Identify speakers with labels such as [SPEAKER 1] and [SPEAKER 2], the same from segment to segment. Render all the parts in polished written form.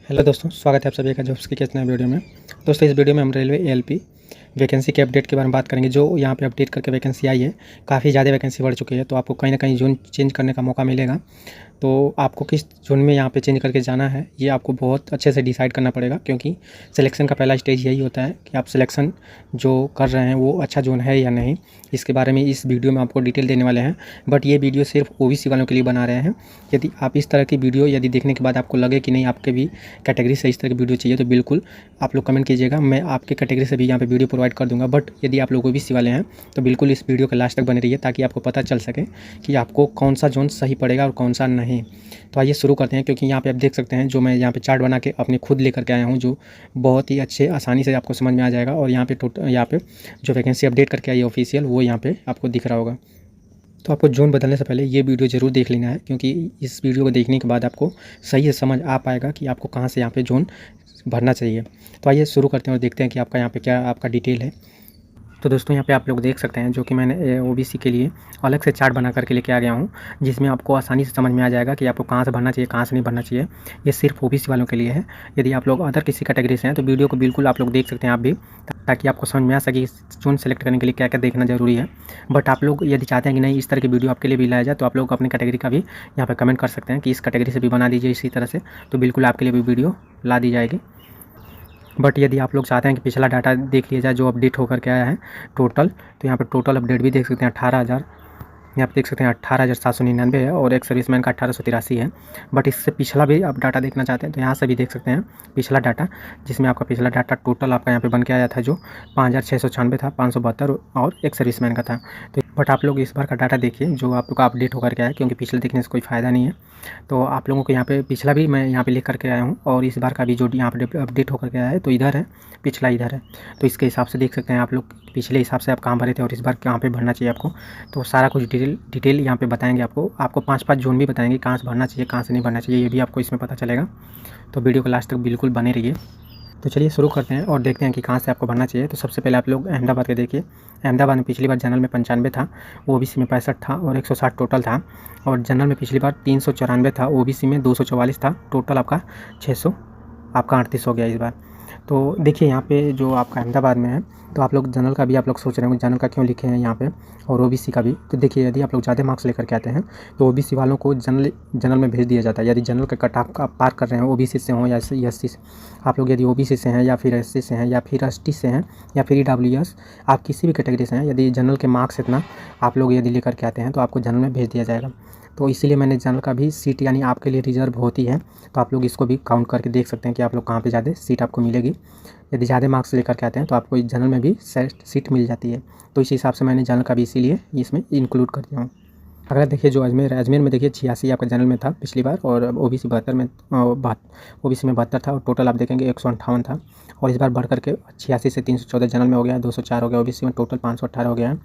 [SPEAKER 1] Hello दोस्तों, स्वागत है आप सभी का जॉब्स की किस नए वीडियो में। दोस्तों, इस वीडियो में हम रेलवे एएलपी वैकेंसी के अपडेट के बारे में बात करेंगे। जो यहाँ पे अपडेट करके वैकेंसी आई है, काफ़ी ज़्यादा वैकेंसी बढ़ चुकी है, तो आपको कहीं ना कहीं जोन चेंज करने का मौका मिलेगा। तो आपको किस जोन में यहाँ पे चेंज करके जाना है, ये आपको बहुत अच्छे से डिसाइड करना पड़ेगा, क्योंकि सिलेक्शन का पहला स्टेज यही होता है कि आप सिलेक्शन जो कर रहे हैं वो अच्छा जोन है या नहीं। इसके बारे में इस वीडियो में आपको डिटेल देने वाले हैं। बट ये वीडियो सिर्फ ओबीसी वालों के लिए बना रहे हैं। यदि आप इस तरह की वीडियो यदि देखने के बाद आपको लगे कि नहीं, आपके भी कैटेगरी से इस तरह की वीडियो चाहिए, तो बिल्कुल आप लोग कमेंट कीजिएगा, मैं आपके कैटेगरी से भी यहाँ पे वीडियो प्रोवाइड कर दूंगा। बट यदि आप लोग ओबीसी वाले हैं तो बिल्कुल इस वीडियो के लास्ट तक बने रहिए, ताकि आपको पता चल सके कि आपको कौन सा जोन सही पड़ेगा और कौन सा नहीं। तो आइए शुरू करते हैं, क्योंकि यहाँ पे आप देख सकते हैं जो मैं यहाँ पे चार्ट बना के अपने खुद लेकर के आया हूँ, जो बहुत ही अच्छे आसानी से आपको समझ में आ जाएगा। और यहाँ पे जो वैकेंसी अपडेट करके आई है ऑफिशियल, वो यहाँ पे आपको दिख रहा होगा। तो आपको जोन बदलने से पहले ये वीडियो ज़रूर देख लेना है, क्योंकि इस वीडियो को देखने के बाद आपको सही से समझ आ पाएगा कि आपको कहाँ से यहाँ पे जोन भरना चाहिए। तो आइए शुरू करते हैं और देखते हैं कि आपका यहाँ पे क्या आपका डिटेल है। तो दोस्तों, यहाँ पे आप लोग देख सकते हैं जो कि मैंने ओबीसी के लिए अलग से चार्ट बना करके लेके आ गया हूँ, जिसमें आपको आसानी से समझ में आ जाएगा कि आपको कहाँ से भरना चाहिए, कहाँ से नहीं भरना चाहिए। ये सिर्फ ओबीसी वालों के लिए है। यदि आप लोग अदर किसी कैटेगरी से हैं तो वीडियो को बिल्कुल आप लोग देख सकते हैं आप भी, ताकि आपको समझ में आ सके जोन सेलेक्ट करने के लिए क्या क्या देखना जरूरी है। बट आप लोग यदि चाहते हैं कि नहीं इस तरह की वीडियो आपके लिए भी लाया जाए, तो आप लोग अपनी कैटेगरी का भी यहाँ पर कमेंट कर सकते हैं कि इस कैटेगरी से भी बना दीजिए इसी तरह से, तो बिल्कुल आपके लिए भी वीडियो ला दी जाएगी। बट यदि आप लोग चाहते हैं कि पिछला डाटा देख लिया जाए जो अपडेट होकर के आया है टोटल, तो यहाँ पर टोटल अपडेट भी देख सकते हैं 18,000, यहाँ पे देख सकते हैं 18,799 है, और एक सर्विसमैन का 1883 है। बट इससे पिछला भी आप डाटा देखना चाहते हैं तो यहाँ से भी देख सकते हैं पिछला डाटा, जिसमें आपका पिछला डाटा टोटल आपका यहाँ पे बन के आया था जो 5,696 था, 572 और एक सर्विसमैन का था। तो बट आप लोग इस बार का डाटा देखिए जो आप लोग का अपडेट होकर के आया है, क्योंकि पिछले देखने से कोई फ़ायदा नहीं है। तो आप लोगों को यहाँ पे पिछला भी मैं यहाँ पे लिख करके आया हूँ, और इस बार का भी जो यहाँ पे अपडेट होकर के आया है, तो इधर है, पिछला इधर है। तो इसके हिसाब से देख सकते हैं आप लोग पिछले हिसाब से आप कहाँ भरे थे और इस बार कहाँ पे भरना चाहिए आपको। तो सारा कुछ डिटेल यहाँ पे बताएंगे आपको 5-5 जोन भी बताएंगे, कहाँ से भरना चाहिए, कहाँ से नहीं भरना चाहिए, ये भी आपको इसमें पता चलेगा। तो वीडियो को लास्ट तक बिल्कुल बने रहिए। तो चलिए शुरू करते हैं और देखते हैं कि कहाँ से आपको भरना चाहिए। तो सबसे पहले आप लोग अहमदाबाद के देखिए। अहमदाबाद में पिछली बार जनरल में 95 था, ओबीसी में 65 था और 160 टोटल था। और जनरल में पिछली बार 394 था, ओबीसी में 244 था, टोटल आपका 600 आपका 38 हो गया इस बार। तो देखिए यहाँ पे जो आपका अहमदाबाद में है, तो आप लोग जनरल का भी आप लोग सोच रहे होंगे जनरल का क्यों लिखे हैं यहाँ पे, और ओबीसी का भी। तो देखिए यदि आप लोग ज़्यादा मार्क्स लेकर के आते हैं तो ओबीसी वालों को जनरल में भेज दिया जाता है। यदि जनरल का कट ऑफ का पार कर रहे हैं ओबीसी से हों या एससी से, आप लोग यदि ओबीसी से हैं या फिर एससी से हैं या फिर एसटी से हैं या फिर ईडब्ल्यूएस, आप किसी भी कैटेगरी से हैं, यदि जनरल के मार्क्स इतना आप लोग यदि लेकर के आते हैं तो आपको जनरल में भेज दिया जाएगा। तो इसीलिए मैंने जनरल का भी सीट यानी आपके लिए रिजर्व होती है, तो आप लोग इसको भी काउंट करके देख सकते हैं कि आप लोग कहाँ पे ज़्यादा सीट आपको मिलेगी। यदि ज़्यादा मार्क्स लेकर के आते हैं तो आपको जनरल में भी सीट मिल जाती है। तो इस हिसाब से मैंने जनरल का भी इसीलिए इसमें इंक्लूड कर दिया हूँ। अगला देखिए जो अजमेर में देखिए 86 आपका जनरल में था पिछली बार, और ओबीसी 72 में ओबीसी में 72 था, और टोटल आप देखेंगे 158 था। और इस बार बढ़ करके 86 से 314 जनरल में हो गया, 204 हो गया, ओबीसी में टोटल 518 हो गया है।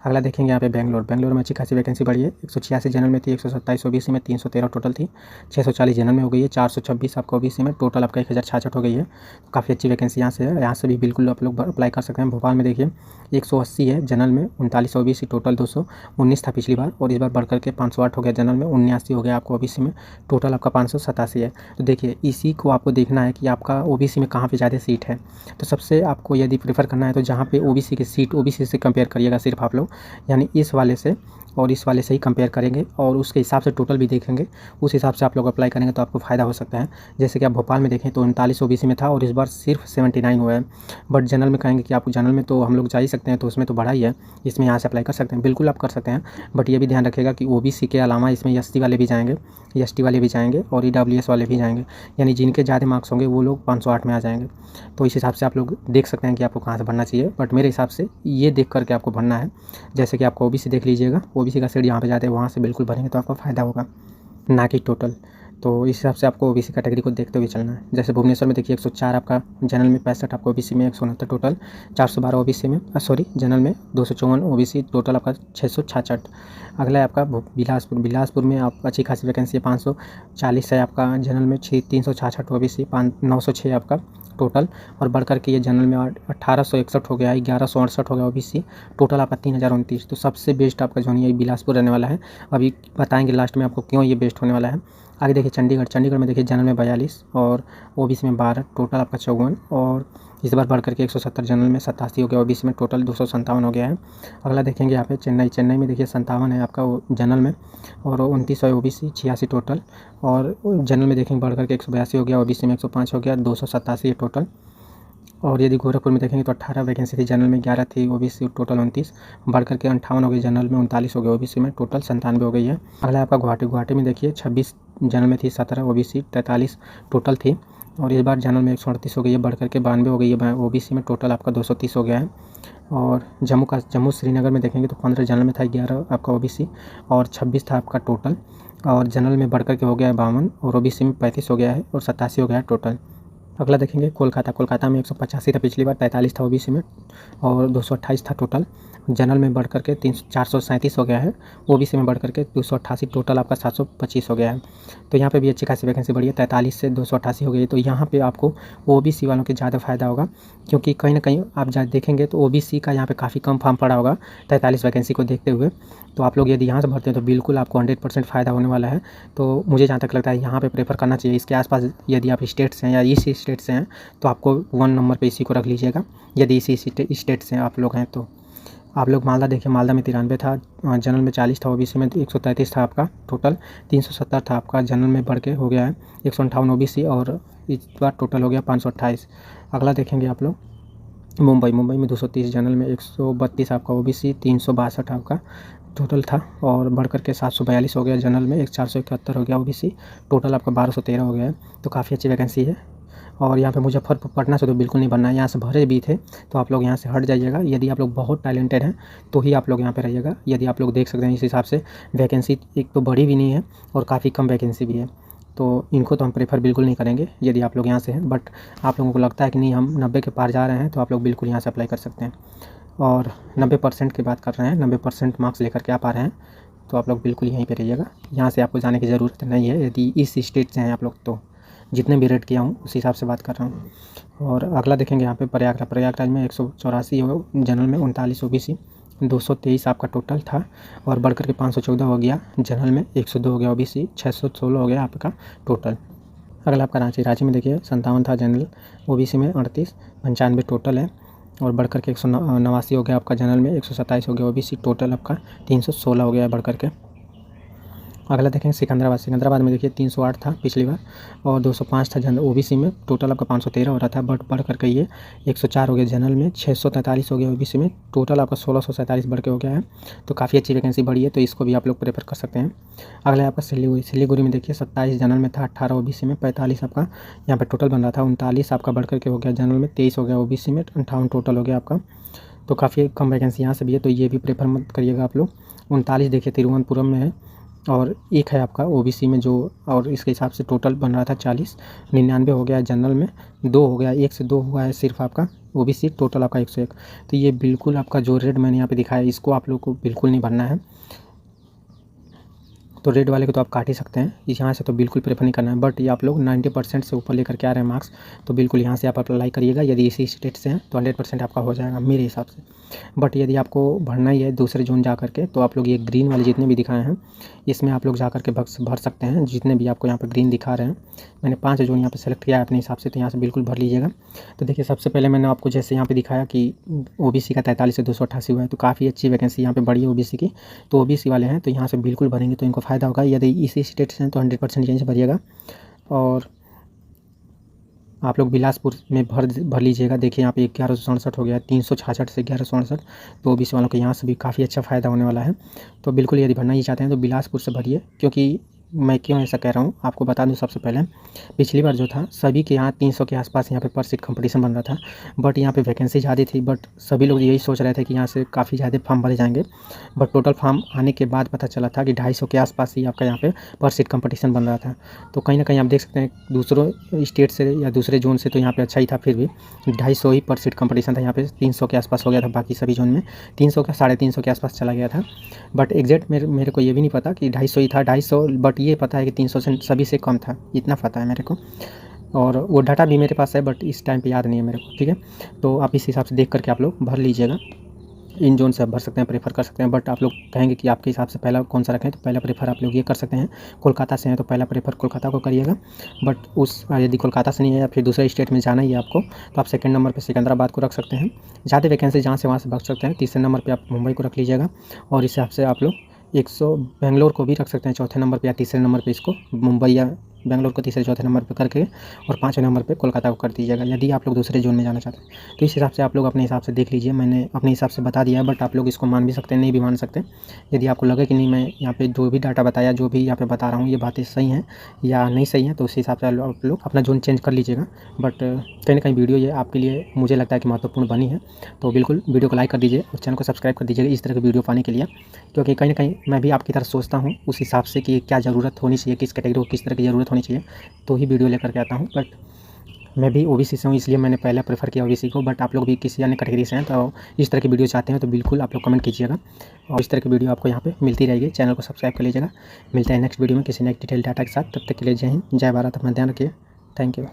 [SPEAKER 1] अगला देखेंगे यहाँ पे बेंगलोर में अच्छी खासी वैकेंसी बढ़ी है। 186 जनरल में थी, 127 ओबीसी में, 313 टोटल थी, 640 जनरल में हो गई है, 426 आपका ओबीसी में, टोटल आपका 1066 हो गई है। तो काफ़ी अच्छी वैकेंसी यहाँ से है, यहाँ से भी बिल्कुल आप लोग अप्लाई कर सकते हैं। भोपाल में देखिए 180 है जनरल में, 39 ओबीसी, टोटल 219 था पिछली बार, और इस बार बढ़ करके 508 हो गया जनरल में, 79 हो गया आपको ओबीसी में, टोटल आपका 587 है। तो देखिए इसी को आपको देखना है कि आपका ओबीसी में कहाँ पे ज़्यादा सीट है। तो सबसे आपको यदि प्रेफर करना है तो जहाँ पे ओबीसी की सीट ओबीसी से कंपेयर करिएगा सिर्फ आप लोग, यानी इस वाले से और इस वाले से ही कंपेयर करेंगे, और उसके हिसाब से टोटल भी देखेंगे, उस हिसाब से आप लोग अप्लाई करेंगे तो आपको फ़ायदा हो सकता है। जैसे कि आप भोपाल में देखें तो 39 ओबीसी में था और इस बार सिर्फ 79 हुआ है। बट जनरल में कहेंगे कि आप जनरल में तो हम लोग जा ही सकते हैं, तो उसमें तो बढ़ा ही है, इसमें यहाँ से अप्लाई कर सकते हैं, बिल्कुल आप कर सकते हैं। बट ये भी ध्यान रखिएगा कि ओबीसी के अलावा इसमें एसटी वाले भी जाएंगे, एसटी वाले भी जाएंगे और ईडब्ल्यूएस वाले भी जाएंगे, यानी जिनके ज़्यादा मार्क्स होंगे वो लोग 508 में आ जाएंगे। तो इस हिसाब से आप लोग देख सकते हैं कि आपको कहाँ से भरना चाहिए। बट मेरे हिसाब से ये देख करके आपको भरना है, जैसे कि आपको ओबीसी देख लीजिएगा, ओबीसी का सीट यहाँ पे जाते हैं वहाँ से बिल्कुल भरेंगे तो आपको फ़ायदा होगा, ना कि टोटल। तो इस हिसाब से आपको ओबीसी कैटेगरी को देखते हुए चलना है। जैसे भुवनेश्वर में देखिए 104 आपका जनरल में, 65 आपका ओबीसी में, 169 टोटल, 412 ओबीसी में, जनरल में 254 ओबीसी, टोटल आपका 666। अगला है आपका बिलासपुर में आप अच्छी खासी वैकेंसी है, 540 है आपका जनरल में, 366 ओबीसी, 906 आपका टोटल, और बढ़ करके ये जनरल में 1861 हो गया, 1168 हो गया ओबीसी, टोटल आपका 3029। तो सबसे बेस्ट आपका जो है ये बिलासपुर रहने वाला है। अभी बताएंगे लास्ट में आपको क्यों ये बेस्ट होने वाला है। आगे देखिए चंडीगढ़ में देखिए जनरल में 42 और ओबीसी में 12, टोटल आपका 54 और इस बार बढ़ करके 170, जनरल में 87 हो गया, ओबीसी में टोटल 257 हो गया है। अगला देखेंगे यहाँ पे चेन्नई में देखिए 57 है आपका जनरल में और 29 है ओबीसी, 86 टोटल और जनरल में देखेंगे बढ़ करके 182 हो गया, ओबीसी में 105 हो गया, 287 है टोटल। और यदि गोरखपुर में देखेंगे तो 18 वैकेंसी थी, जनरल में 11 थी, ओबीसी टोटल 29, बढ़ करके 58 हो गई, जनरल में 39 हो गया, ओबीसी में टोटल 97 हो गई है। अगला आपका गुवाहाटी में देखिए 26 जनरल में थी, 17 ओबीसी, 43 टोटल थी और इस बार जनरल में 138 हो गई है, बढ़ करके 92 हो गई है, ओबीसी में टोटल आपका 230 हो गया है। और जम्मू श्रीनगर में देखेंगे तो 15 जनरल में था, 11 आपका ओबीसी और 26 था आपका टोटल और जनरल में बढ़ करके हो गया है 52 और ओबीसी में 35 हो गया है और 87 हो गया है टोटल। अगला देखेंगे कोलकाता में 185 था पिछली बार, 43 था ओबीसी में और 228 था टोटल, जनरल में बढ़ करके 437 हो गया है, ओबीसी में बढ़ करके 288, टोटल आपका 725 हो गया है। तो यहाँ पे भी अच्छी खासी वैकेंसी बढ़ी है, 43 से 288 हो गई है। तो यहाँ पे आपको ओबीसी वालों के ज़्यादा फायदा होगा क्योंकि कहीं ना कहीं आप देखेंगे तो ओबीसी का यहाँ पे काफ़ी कम फॉर्म पड़ा होगा 43 वैकेंसी को देखते हुए। तो आप लोग यदि यहाँ से भरते हैं तो बिल्कुल आपको 100% फ़ायदा होने वाला है। तो मुझे जहाँ तक लगता है यहाँ पे प्रेफर करना चाहिए। इसके आसपास यदि आप स्टेट से हैं या इसी स्टेट से हैं तो आपको 1 नंबर पे इसी को रख लीजिएगा। यदि इसी स्टेट से आप लोग हैं तो आप लोग मालदा देखिए, मालदा में 93 था, जनरल में 40 था, ओबीसी में 133 था आपका, टोटल 370 था आपका, जनरल में बढ़ के हो गया है 158 ओबीसी और इस बार टोटल हो गया 528। अगला देखेंगे आप लोग मुंबई में 230, जनरल में 132 आपका, ओबीसी 362 आपका टोटल था और बढ़ करके 742 हो गया, जनरल में 471 हो गया, ओबीसी टोटल आपका 1213 हो गया है। तो काफ़ी अच्छी वैकेंसी है। और यहाँ पे मुजफ्फरपुर पटना से तो बिल्कुल नहीं बनना है, यहाँ से भरे भी थे तो आप लोग यहाँ से हट जाइएगा। यदि आप लोग बहुत टैलेंटेड हैं तो ही आप लोग यहाँ पे रहिएगा। यदि आप लोग देख सकते हैं इस हिसाब से वैकेंसी एक तो बड़ी भी नहीं है और काफ़ी कम वैकेंसी भी है, तो इनको तो हम प्रेफर बिल्कुल नहीं करेंगे यदि आप लोग यहाँ से हैं। बट आप लोगों को लगता है कि नहीं हम 90 के पार जा रहे हैं तो आप लोग बिल्कुल यहाँ से अप्लाई कर सकते हैं। और 90% की बात कर रहे हैं, 90% मार्क्स लेकर के आप आ रहे हैं तो आप लोग बिल्कुल यहीं पे रहिएगा, यहाँ से आपको जाने की ज़रूरत नहीं है यदि इस स्टेट से हैं आप लोग। तो जितने भी रेट किया हूँ उस हिसाब से बात कर रहा हूँ। और अगला देखेंगे यहाँ पे प्रयागराज में 184 हो, जनरल में 39 ओबीसी, 223 आपका टोटल था और बढ़ करके 514 हो गया, जनरल में 102 हो गया, ओबीसी 616 हो गया आपका टोटल। अगला आपका रांची में देखिए 57 था जनरल, ओबीसी में 38, 95 टोटल है और बढ़ करके 189 हो गया आपका, जनरल में 127 हो गया, ओबीसी टोटल आपका 316 हो गया बढ़ करके। अगला देखेंगे सिकंदराबाद में देखिए 308 था पिछली बार और 205 था जनरल, ओबीसी में टोटल आपका 513 हो रहा था, बट बढ़ करके ये 104 हो गया, जनरल में 643 हो गया, ओबीसी में टोटल आपका 1647 बढ़ के हो गया है। तो काफ़ी अच्छी वैकेंसी बढ़ी है, तो इसको भी आप लोग प्रेफर कर सकते हैं। अगला आपका सिलीगुड़ी में देखिए 27 जनरल में था, 18 ओबीसी में, 45 आपका यहाँ पर टोटल बन रहा था, 39 आपका बढ़ करके हो गया, जनरल में 23 हो गया, ओबीसी में 58 टोटल हो गया आपका। तो काफ़ी कम वैकेंसी यहाँ से भी है, तो ये भी प्रेफर मत करिएगा आप लोग। 39 देखिए तिरुवनंतपुरम में है और एक है आपका ओबीसी में जो, और इसके हिसाब से टोटल बन रहा था 40, 99 हो गया जनरल में, 2 हो गया, 1 से 2 हुआ है सिर्फ आपका ओबीसी, टोटल आपका 101। तो ये बिल्कुल आपका जो रेट मैंने यहाँ पे दिखाया इसको आप लोग को बिल्कुल नहीं भरना है। तो रेड वाले को तो आप काट ही सकते हैं, यहाँ से तो बिल्कुल प्रेफर नहीं करना है। बट ये आप लोग 90% से ऊपर लेकर के आ रहे हैं मार्क्स, तो बिल्कुल यहाँ से आप अप्लाई करिएगा। यदि इसी स्टेट से हैं तो 100% आपका हो जाएगा मेरे हिसाब से। बट यदि आपको भरना ही है दूसरे जोन जा करके तो आप लोग ये ग्रीन वाले जितने भी दिखाए हैं इसमें आप लोग जा करके भर सकते हैं, जितने भी आपको यहाँ पर ग्रीन दिखा रहे हैं। मैंने 5 जोन यहाँ पर सेलेक्ट किया है अपने हिसाब से, तो यहाँ से बिल्कुल भर लीजिएगा। तो देखिए सबसे पहले मैंने आपको जैसे यहाँ पर दिखाया कि ओबीसी का 43 से 288 हुआ है, तो काफ़ी अच्छी वैकेंसी यहाँ पर बढ़ी है ओबीसी की। तो ओबीसी वाले हैं तो यहाँ से बिल्कुल भरेंगे तो इनको फ़ायदा होगा। यदि इसी स्टेट से हैं तो 100% यहीं से भरिएगा। और आप लोग बिलासपुर में भर लीजिएगा। देखिए यहाँ पे 1167 हो गया, 366 से 1167, तो ओबीसी वालों को यहाँ से भी काफ़ी अच्छा फ़ायदा होने वाला है। तो बिल्कुल यदि भरना ही चाहते हैं तो बिलासपुर से भरिए, क्योंकि मैं क्यों ऐसा कह रहा हूँ आपको बता दूँ। सबसे पहले पिछली बार जो था सभी के यहाँ 300 के आसपास यहाँ पे पर सीट कंपटीशन बन रहा था, बट यहाँ पे वैकेंसी ज़्यादा थी, बट सभी लोग यही सोच रहे थे कि यहाँ से काफ़ी ज़्यादा फॉर्म भरे जाएंगे। बट टोटल फॉर्म आने के बाद पता चला था कि 250 के आसपास ही आपका यहाँ पे पर सीट कंपटीशन बन रहा था। तो कहीं ना कहीं आप देख सकते हैं दूसरों स्टेट से या दूसरे जोन से तो यहाँ पर अच्छा ही था, फिर भी 250 ही पर सीट कंपटीशन था। यहाँ पे 300 के आसपास हो गया था, बाकी सभी जोन में 300 का 350 के आसपास चला गया था। बट एग्जैक्ट मेरे को ये भी नहीं पता कि 250 ही था, 250, बट ये पता है कि 300 से सभी से कम था, इतना पता है मेरे को। और वो डाटा भी मेरे पास है, बट इस टाइम पे याद नहीं है मेरे को, ठीक है। तो आप इस हिसाब से देख करके आप लोग भर लीजिएगा। इन जोन से आप भर सकते हैं, प्रेफर कर सकते हैं। बट आप लोग कहेंगे कि आपके हिसाब से पहला कौन सा रखें, तो पहला प्रेफर आप लोग ये कर सकते हैं। कोलकाता से हैं तो पहला प्रेफर कोलकाता को करिएगा। बट यदि कोलकाता से नहीं है या फिर दूसरे स्टेट में जाना ही है आपको, तो आप सेकंड नंबर पे सिकंदराबाद को रख सकते हैं। ज़्यादा वैकेंसी जहाँ से वहाँ से भग सकते हैं। तीसरे नंबर पे आप मुंबई को रख लीजिएगा, और इस हिसाब से आप लोग 100 बेंगलोर को भी रख सकते हैं चौथे नंबर पे या तीसरे नंबर पे। इसको मुंबई या बेंगलोर को तीसरे चौथे नंबर पे करके और पाँचवें नंबर पे कोलकाता को कर दीजिएगा, यदि आप लोग दूसरे जोन में जाना चाहते हैं। तो इस हिसाब से आप लोग अपने हिसाब से देख लीजिए। मैंने अपने हिसाब से बता दिया है, बट आप लोग इसको मान भी सकते हैं, नहीं भी मान सकते। यदि आपको लगे कि नहीं, मैं यहाँ पे जो भी डाटा बताया, जो भी यहाँ पे बता रहा हूँ, ये बातें सही हैं या नहीं सही हैं, तो उस हिसाब से आप लोग अपना जोन चेंज कर लीजिएगा। बट कहीं ना कहीं वीडियो ये आपके लिए मुझे लगता है कि महत्वपूर्ण बनी है, तो बिल्कुल वीडियो को लाइक कर दीजिए और चैनल को सब्सक्राइब कर दीजिएगा इस तरह की वीडियो पाने के लिए। क्योंकि कहीं ना कहीं मैं भी आपकी तरह सोचता हूँ उस हिसाब से कि क्या ज़रूरत होनी चाहिए, किस कैटेगरी को किस तरह की ज़रूरत होनी चाहिए, तो ही वीडियो लेकर के आता हूँ। बट मैं भी ओबीसी से हूँ, इसलिए मैंने पहले प्रेफर किया ओबीसी को। बट आप लोग भी किसी अन्य कैटेगरी से हैं तो इस तरह की वीडियो चाहते हैं तो बिल्कुल आप लोग कमेंट कीजिएगा, और इस तरह की वीडियो आपको यहाँ पे मिलती रहेगी। चैनल को सब्सक्राइब कर लीजिएगा। मिलते हैं नेक्स्ट वीडियो में किसी नेक्स्ट डिटेल डाटा के साथ। तब तक के लिए जय हिंद, जय भारत। अपना ध्यान रखिए। Thank you.